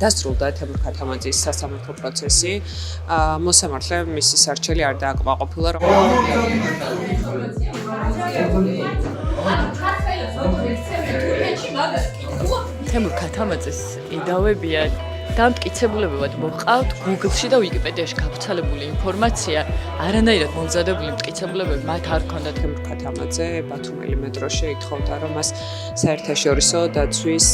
დასრულდა თემურ ქათამაძის სასამართლო პროცესი. მოსამართლე მისი სარჩელი არ დააკმაყოფილა. თემურ ქათამაძის იდეოებია დამტკიცებულებად მოყავთ Google-ში და Wikipedia-ში გავრცელებული ინფორმაცია, არანაირად მომზადებული მტკიცებულებები მათ არ ჰქონდათ. თემურ ქათამაძე ბათუმელი მეტროში ითხოვდა, რომ მას საერთაშორისო დაცვის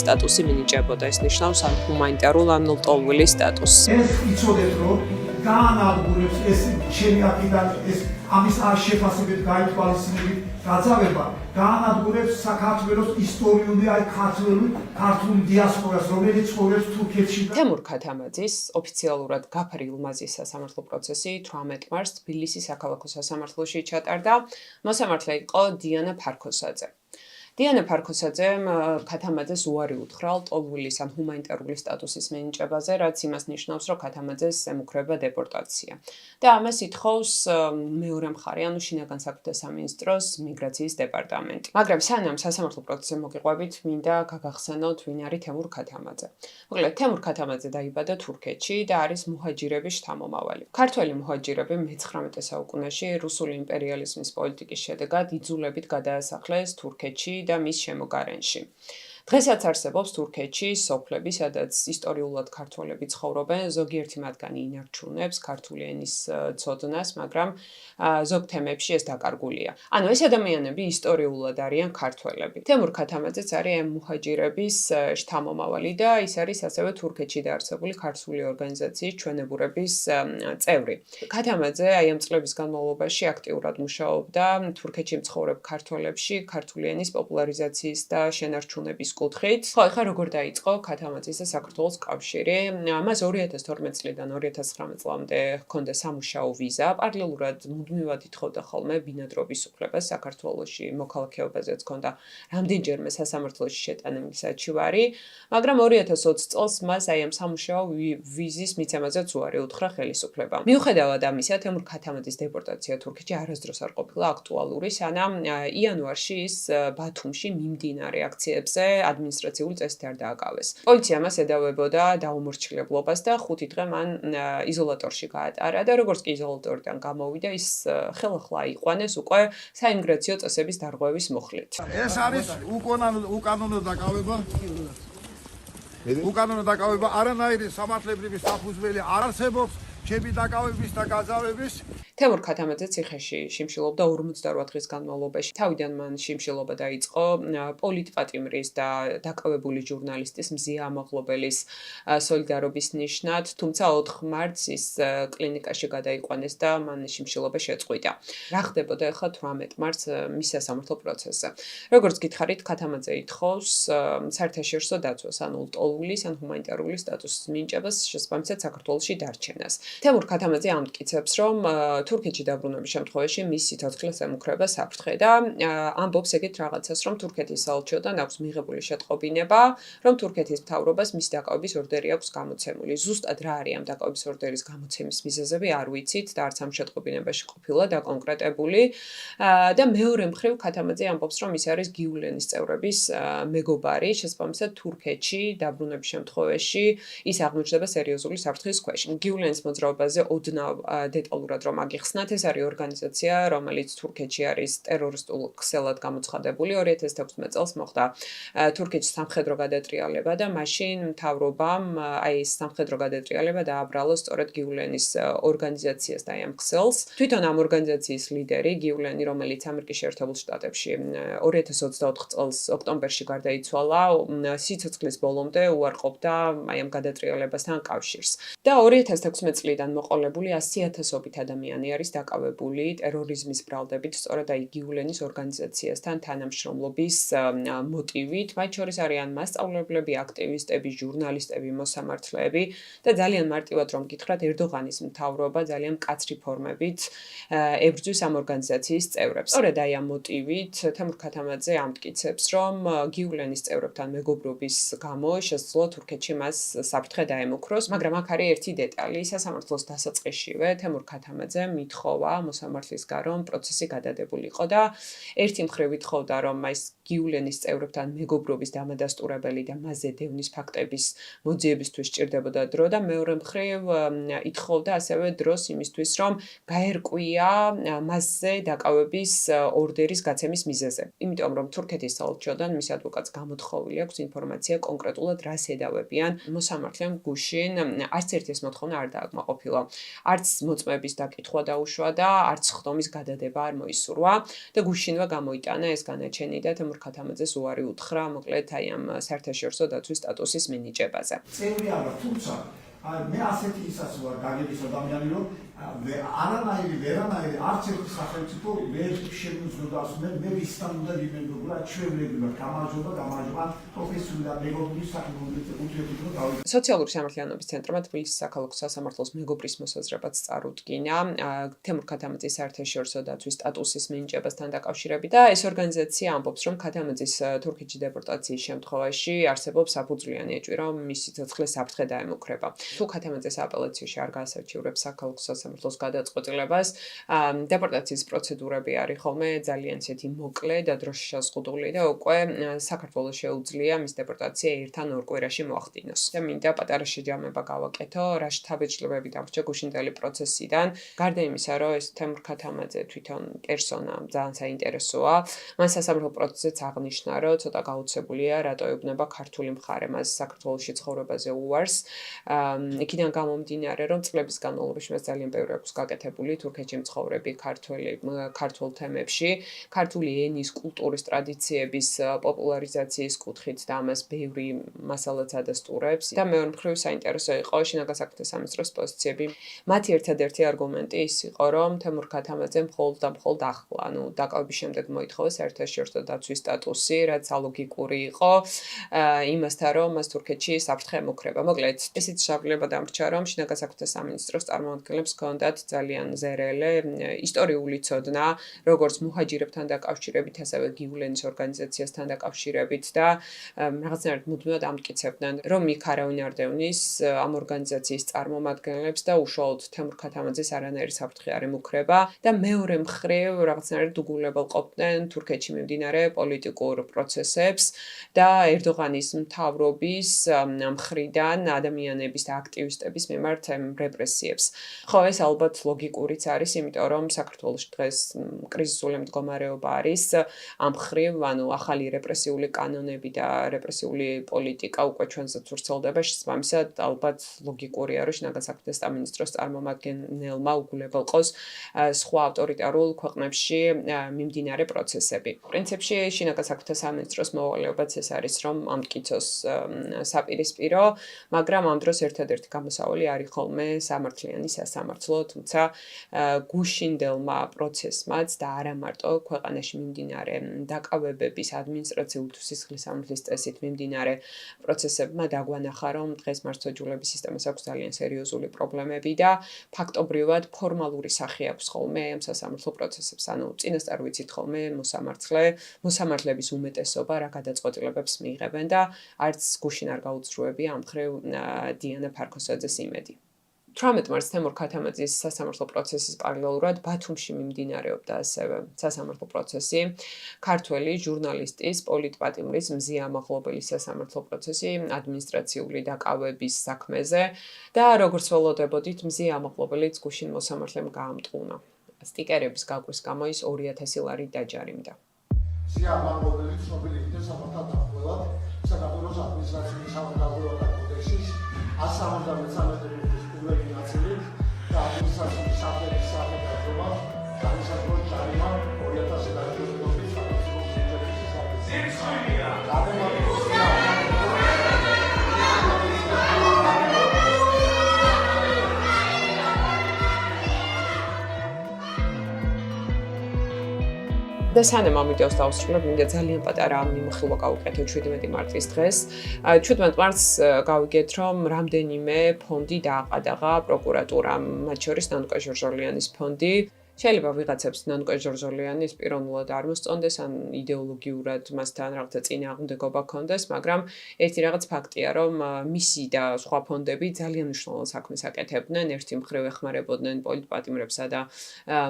სტატუსი მინიჭებოდა. ეს ნიშნავს ან ჰუმანიტარულ ან ლტოლვილის სტატუსს. ეს იცოდეთ, რომ გაანადგურებს ეს ჩემი აქედან ეს ამის შეფასებით გაითვალისწინებით გაძავება გაანადგურებს საქართველოს ისტორიული ქართული დიასპორას, რომელიც ცხოვრობს თურქეთში. თემურ ქათამაძის ოფიციალურად გაფარ ილმაზის სასამართლო პროცესი 18 მარტს თბილისის საქალაქო სასამართლოში ჩატარდა. მოსამართლე იყო დიანა ფარქოსაძე. დიანა ფარქოსაძემ ქათამაძეს უარი უთხრა ლტოლვილის ან ჰუმანიტარული სტატუსის მინიჭებაზე, რაც იმას ნიშნავს, რომ ქათამაძეს ემუქრება დეპორტაცია. და ამას ითხოვს მეორე მხარე, ანუ შინაგან საქმეთა სამინისტროს მიგრაციის დეპარტამენტი. მაგრამ სანამ სასამართლო პროცესზე მოგიყვებით, მინდა გაგახსენოთ, ვინ არის თემურ ქათამაძე. მოკლედ, თემურ ქათამაძე დაიბადა თურქეთში და არის მუჰაჯირების შთამომავალი. ქართველი მუჰაჯირები მე-19 საუკუნეში რუსული იმპერიალიზმის პოლიტიკის შედეგად იძულებით გადაასახლეს თურქეთში და მის შემოგარენში. დღესაც არსებობს თურქეთში სოფლები, სადაც ისტორიულად ქართველები ცხოვრობენ, ზოგიერთი მათგანი ინარჩუნებს ქართული ენის ცოდნას, მაგრამ ზოგ თემებში ეს დაკარგულია. ანუ ეს ადამიანები ისტორიულად არიან ქართველები. თემურ ქათამაძეც არის მუჰაჯირების შთამომავალი და ის არის ასევე თურქეთში დაარსებული ქართული ორგანიზაციის ჩვენებურების წევრი. ქათამაძე აი ამ წლების განმავლობაში აქტიურად მუშაობდა თურქეთში მცხოვრებ ქართველებში ქართული ენის პოპულარიზაციის და შენარჩუნების კუთხით. ხო, ახლა როგორ დაიწყო ქათამაძის და საქართველოს კავშირი? მას 2012 წლიდან 2019 წლამდე ჰქონდა სამუშაო ვიზა. პარალელურად მუდმივად ითხოვდა ხოლმე ბინადრობის უფლებას საქართველოში, მოქალაქეობაზეც ჰქონდა რამდენჯერმე სასამართლოში შეტანილი საჩივარი, მაგრამ 2020 წელს მას აი ამ სამუშაო ვიზის მიცემაზეც უარი უთხრა ხელისუფლებამ. მიუხედავად ამისა, თემურ ქათამაძის დეპორტაცია თურქეთში არასდროს არ ყოფილა აქტუალური, სანამ იანვარში ის ბათუმში მიმდინარე აქციებზე ადმინისტრაციული წესით არ დააკავეს. პოლიცია მას ედავებოდა დაუმორჩილებლობას და 5 დღე მან იზოლატორში გაატარა და როგორც კი იზოლატორიდან გამოვიდა, ის ხელახლა აიყვანეს უკვე საიმიგრაციო წესების დარღვევის მუხლით. ეს არის უკანონო დაკავება. უკანონო დაკავება არანაირი სამართლებრივი საფუძველი არ არსებობს ჩემი დაკავების და გაძავების. თემურ ქათამაძე ციხეში შიმშილობდა 48 დღის განმავლობაში. თავიდან მან შიმშილობა დაიწყო პოლიტპატიმრის და დაკავებული ჟურნალისტის მზია ამაღლობელის სოლიდარობის ნიშნად, თუმცა 4 მარტს ის კლინიკაში გადაიყვანეს და მან შიმშილობა შეწყვიტა. რა ხდებოდა ახლა 18 მარტს მის სასამართლო პროცესზე? როგორც გითხარით, ქათამაძე ითხოვს საერთაშორისო დაცვას, ანუ ლტოლვილის ან ჰუმანიტარული სტატუსის მინიჭებას, შესაბამისად საქართველოში დარჩენას. თემურ ქათამაძე ამტკიცებს, რომ თურქეთში დაბრუნების შემთხვევაში მის სიცოცხლეს ემუქრება საფრთხე და ამბობს ეგეთ რაღაცას, რომ თურქეთის საელჩოდან აქვს მიღებული შეტყობინება, რომ თურქეთის მთავრობას მის დაკავების ორდერი აქვს გამოცემული. ზუსტად რა არის ამ დაკავების ორდერის გამოცემის მიზეზები არ ვიცით და არც ამ შეტყობინებაში ყოფილა დაკონკრეტებული. და მეორე მხრივ ქათამაძე ამბობს, რომ ის არის გიულენის წევრების მეგობარი, შესაბამისად თურქეთში დაბრუნების შემთხვევაში ის აღმოჩნდება სერიოზული საფრთხის ქვეშ. გიულენის მოძრაობაზე ოდნავ დეტალურად რომ აგიხსნათ, ეს არის ორგანიზაცია, რომელიც თურქეთში არის ტერორისტულ ქსელად გამოცხადებული. 2016 წელს მოხდა თურქეთის სამხედრო გადატრიალება და მაშინ მთავრობამ აი ეს სამხედრო გადატრიალება დააბრალა სწორედ გიულენის ორგანიზაციას და ამ ქსელს. თვითონ ამ ორგანიზაციის ლიდერი გიულენი, რომელიც ამერიკის შეერთებულ შტატებში 2024 წელს ოქტომბერში გარდაიცვალა, სიცოცხლის ბოლომდე უარყოფდა აი ამ გადატრიალებასთან კავშირს. და 2016 წლიდან მოყოლებული 100,000-ობით ადამიანი არის დაკავებული ტერორიზმის ბრალდებით, სწორედ აი გიულენის ორგანიზაციასთან თანამშრომლობის მოტივით. მათ შორის არიან მასწავლებლები, აქტივისტები, ჟურნალისტები, მოსამართლეები და ძალიან მარტივად რომ გითხრათ, ერდოღანის მთავრობა ძალიან მკაცრი ფორმებით ებრძვის ამ ორგანიზაციის წევრებს. სწორედ აი ამ მოტივით თემურ ქათამაძე ამტკიცებს, რომ გიულენის წევრებთან მეგობრობის გამო შესაძლოა თურქეთში მას საფრთხე დაემუქროს, მაგრამ აქ არის ერთი დეტალი. სასამართლოს დასაწყისშივე თემურ ქათამაძემ ითხოვა მოსამართლისგან, რომ პროცესი გადადებულიყო და ერთი მხრივ ითხოვდა, რომ ის გიულენის წევრებთან მეგობრობის დამადასტურებელი და მასზე დევნის ფაქტების მოძიებისთვის სჭირდებოდა დრო და მეორე მხრივ ითხოვდა ასევე დროს იმისთვის, რომ გაერკვია მასზე დაკავების ორდერის გაცემის მიზეზი. იმიტომ რომ თურქეთის საელჩოდან მის ადვოკატს გამოთხოვილი აქვს ინფორმაცია კონკრეტულად რას ედავებიან მოსამართლემ გუშინ არც ერთი ეს მოთხოვნა არ დააკმაყოფილა. არც მოწმების დაკითხვა დაუშვა და არც ხდომის გადადება არ მოისურვა და გუშინვე გამოიტანა ეს განაჩენი და თემურ ქათამაძეს უარი უთხრა მოკლედ აი ამ საერთაშორისო დაცვის სტატუსის მინიჭებაზე. წევრი არა, თუმცა მე ასეთი ისაც ვარ გაგების ადამიანი, რომ ვერანაირი არც ერთი სახელმწიფო ვერ შემოძნოდას მე ვისთან უნდა ვიმეორებოდი, ჩვეულებრივად გამარჯობა პროფესიული და მეგობრობის საკუთრებით რომ დავიწყო. სოციალური სამართლიანობის ცენტრმა თბილისის საქალაქო სასამართლოს მეგობრის მოსაზრებაც წარუდგინა თემურ ქათამაძის საერთაშორისო დაცვის სტატუსის მინიჭებასთან დაკავშირებით და ეს ორგანიზაცია ამბობს, რომ ქათამაძის თურქეთში დეპორტაციის შემთხვევაში არსებობს საფუძვლიანი ეჭვი, რომ მისი ცოცხლე საფრთხე დაემუქრება. თუ ქათამაძეს აპელაციაში არ გაასარჩივრებს საქალაქო სასამართლოს გადაწყვეტილებას, დეპორტაციის პროცედურები არის ხოლმე ძალიან ისეთი მოკლე და დროში შეზღუდული და უკვე საქართველოს შეუძლია მის დეპორტაცია ერთ-ან ორ კვირაში მოახდინოს. და მინდა პატარა შეჯამება გავაკეთო, რა შთაბეჭდილებები დამრჩა გუშინდელი პროცესიდან. გარდა იმისა, რომ ეს თემურ ქათამაძე თვითონ პერსონა ძალიან საინტერესოა, მან სასამართლო პროცესზეც აღნიშნა, რომ ცოტა გაუცებულია, რატო ეუბნება ქართული მხარე მას საქართველოში ცხოვრებაზე უარს. იქიდან გამომდინარე, რომ წლების განმავლობაში მას ძალიან ბევრი აქვს გაკეთებული თურქეთში მცხოვრები ქართულ თემებში, ქართული ენის, კულტურის, ტრადიციების პოპულარიზაციის კუთხით და ამას ბევრი მასალაც ადასტურებს და მეორე მხრივ საინტერესო იყო შინაგან საქმეთა სამინისტროს პოზიციები. მათი ერთადერთი არგუმენტი ის იყო, რომ თემურ ქათამაძე მხოლოდ და მხოლოდ ახლა, დაკავების შემდეგ მოითხოვა საერთაშორისო დაცვის სტატუსი, რაც ალოგიკური იყო იმასთან, რომ მას თურქეთში საფრთხე ემუქრება. მოკლედ, ესეც შეგიძლია დამრჩა, რომ შინაგან საქმეთა სამინისტროს წარმომადგენლებს ჰქონდათ ძალიან ზერელე ისტორიული ცოდნა, როგორც მუჰაჯირებთან დაკავშირებით, ასევე გიულენის ორგანიზაციასთან დაკავშირებით და რაღაცნაირად მუდმივად ამტკიცებდნენ, რომ იქ არავინ არ დევნის ამ ორგანიზაციის წარმომადგენლებს და უშუალოდ თემურ ქათამაძეს არანაირი საფრთხე არ ემუქრება და მეორე მხრივ რაღაცნაირად უგულებელყოფდნენ თურქეთში მიმდინარე პოლიტიკურ პროცესებს და ერდოღანის მთავრობის მხრიდან ადამიანების და აქტივისტების მიმართ რეპრესიებს. ხო, ეს ალბათ ლოგიკურიც არის, იმიტომ რომ საქართველოს დღეს კრიზისული მდგომარეობა არის ამ მხრივ, ახალი რეპრესიული კანონები და რეპრესიული პოლიტიკა უკვე ჩვენსაც ვრცელდება, შესაბამისად ალბათ ლოგიკურია, რომ შინაგან საქმეთა სამინისტროს წარმომადგენელმა უგულებელყოს სხვა ავტორიტარულ ქვეყნებში მიმდინარე პროცესები. პრინციპში შინაგან საქმეთა სამინისტროს მოვალეობაც ეს არის, რომ ამტკიცოს საპირისპირო, მაგრამ ამ დროს ერთადერთი გამოსავალი არის ხოლმე სამართლიანი სასამართლო, თუმცა გუშინდელმა პროცესმაც და არა მარტო ქვეყანაში მიმდინარე დაკავებების ადმინისტრაციული თუ სისხლის სამართლის წესით მიმდინარე პროცესებმა დაგვანახა, რომ დღეს მართლმსაჯულების სისტემას აქვს ძალიან სერიოზული პრობლემები და ფაქტობრივად ფორმალური სახე აქვს ხოლმე ამ სასამართლო პროცესებს. წინასწარ ვიცით ხოლმე მოსამართლების უმეტესობა რა გადაწყვეტილებებს მიიღებენ და არც გუშინ არ გაუძრუებია ამ მხრივ დიანა ფარქოსაძეს იმედი. 18 მარტს თემურ ქათამაძის სასამართლო პროცესის პარალელურად ბათუმში მიმდინარეობდა ასევე სასამართლო პროცესი, ქართველი ჟურნალისტის პოლიტპატიმრის მზია ამაღლობელის სასამართლო პროცესი ადმინისტრაციული დაკავების საქმეზე და როგორც ველოდებოდით, მზია ამაღლობელიც გუშინ მოსამართლემ გაამტყუნა. სტიკერების გაკვის გამო ის 2000 ლარი დაჯარიმდა. მზია ამაღლობელი ცნობილი იქნა საფრთხეთაყველად, საქართველოს ადმინისტრაციული სამართალდაყოლვა კოდექსის 173 რეგულაციული და ადმინისტრაციული საფრთხის საფრთხეობა განსაკუთრებით ჯარიმა 2000 ლარი გულობის საქართველოს ინტერესის საფრთხეა. და სანამ ამ ვიდეოს დავუსრულებ, მინდა ძალიან პატარა მიმოხილვა გავუკეთო 17 მარტის დღეს. 17 მარტს გავიგეთ, რომ რამდენიმე ფონდი დააყადაღა პროკურატურამ, მათ შორის ნანუკა ჟორჟოლიანის ფონდი. შეიძლება ვიღაცებს ნანკოჟორჟოლიანი ის პიროვნულად არ მოსწონდეს ან იდეოლოგიურად მასთან რაღაცა წინააღმდეგობა ქონდეს, მაგრამ ერთი რაღაც ფაქტია, რომ მისი და სხვა ფონდები ძალიან მნიშვნელოვან საქმეს აკეთებდნენ, ერთი მხრივ ეხმარებოდნენ პოლიტპატიმრებსა და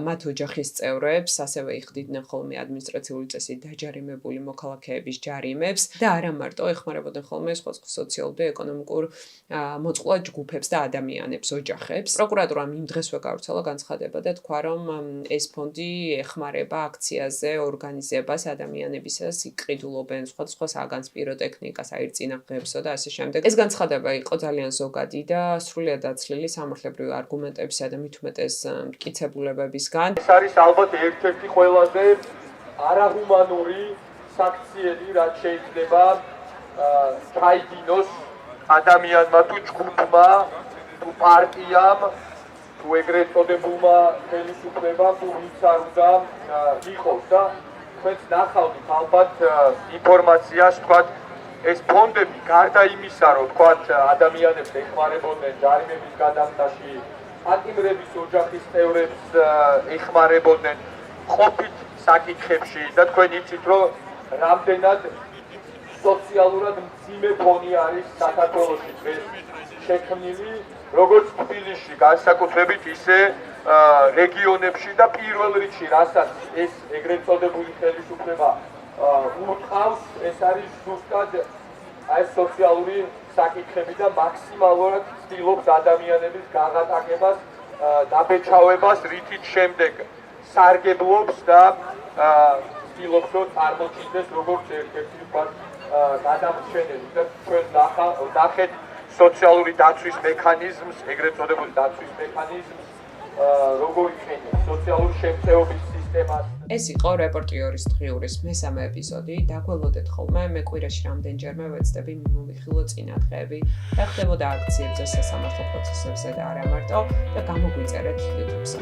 მათ ოჯახის წევრებს, ასევე იხდიდნენ ხოლმე ადმინისტრაციული წესით დაჯარიმებული მოქალაქეების ჯარიმებს და არა მარტო ეხმარებოდნენ ხოლმე სხვა სოციალურ და ეკონომიკურ მოწყვლად ჯგუფებს და ადამიანებს, ოჯახებს. პროკურატურამ იმ დღესვე გავრცელა განცხადება და თქვა, რომ ეს ფონდი ეხმარება აქციაზე ორგანიზებას ადამიანებისას, იყიდულობენ სხვადასხვა საგანს, პიროტექნიკას, აირწინაღებსო და ასე შემდეგ. ეს განცხადება იყო ძალიან ზოგადი და სრულიად დაცლილი სამართლებრივი არგუმენტებისა და მით უმეტეს მტკიცებულებებისგან. ეს არის ალბათ ერთ-ერთი ყველაზე არაჰუმანური საქციელი, რაც შეიძლება ჩაიდინოს ადამიანმა თუ ჯგუფმა, თუ პარტიამ, თუ ეგრეთ წოდებულმა ხელისუფლებამ, თუ ვინც არ უნდა იყოს და თქვენც ნახავთ ალბათ ინფორმაციას, თქვათ ეს ფონდები გარდა იმისა, რომ თქვათ ადამიანებს ეხმარებოდნენ ჯარიმების გადახდაში, პატიმრების ოჯახის წევრებს ეხმარებოდნენ ყოფით საკითხებში და თქვენ იცით, რომ რამდენად სოციალურად მძიმე ფონი არის საქართველოში დღეს შექმნილი, როგორც თბილისში, განსაკუთრებით ისე რეგიონებში და პირველ რიგში, რასაც ეს ეგრეთ წოდებული ხელისუფლება ურტყავს, ეს არის ზუსტად აი სოციალური საკითხები და მაქსიმალურად ცდილობს ადამიანების გაღატაკებას, დაბეჭავებას, რითიც შემდეგ სარგებლობს და ცდილობს რომ წარმოჩინდეს როგორც ერთ-ერთი გადამრჩენელი და ჩვენ ნახეთ სოციალური დაცვის მექანიზმს, ეგრეთ წოდებული დაცვის მექანიზმს, როგორ იქნება სოციალური შემწეობის სისტემას. ეს იყო რეპორტიორის დღიურის მესამე ეპიზოდი. დაგველოდეთ ხოლმე, მე კვირაში რამდენჯერმე ვეცდები მიმოვიხილო წინა დღეები, რა ხდებოდა აქციებზე, სასამართლო პროცესებზე და არა მარტო და გამოგვიწერეთ YouTube-ზე.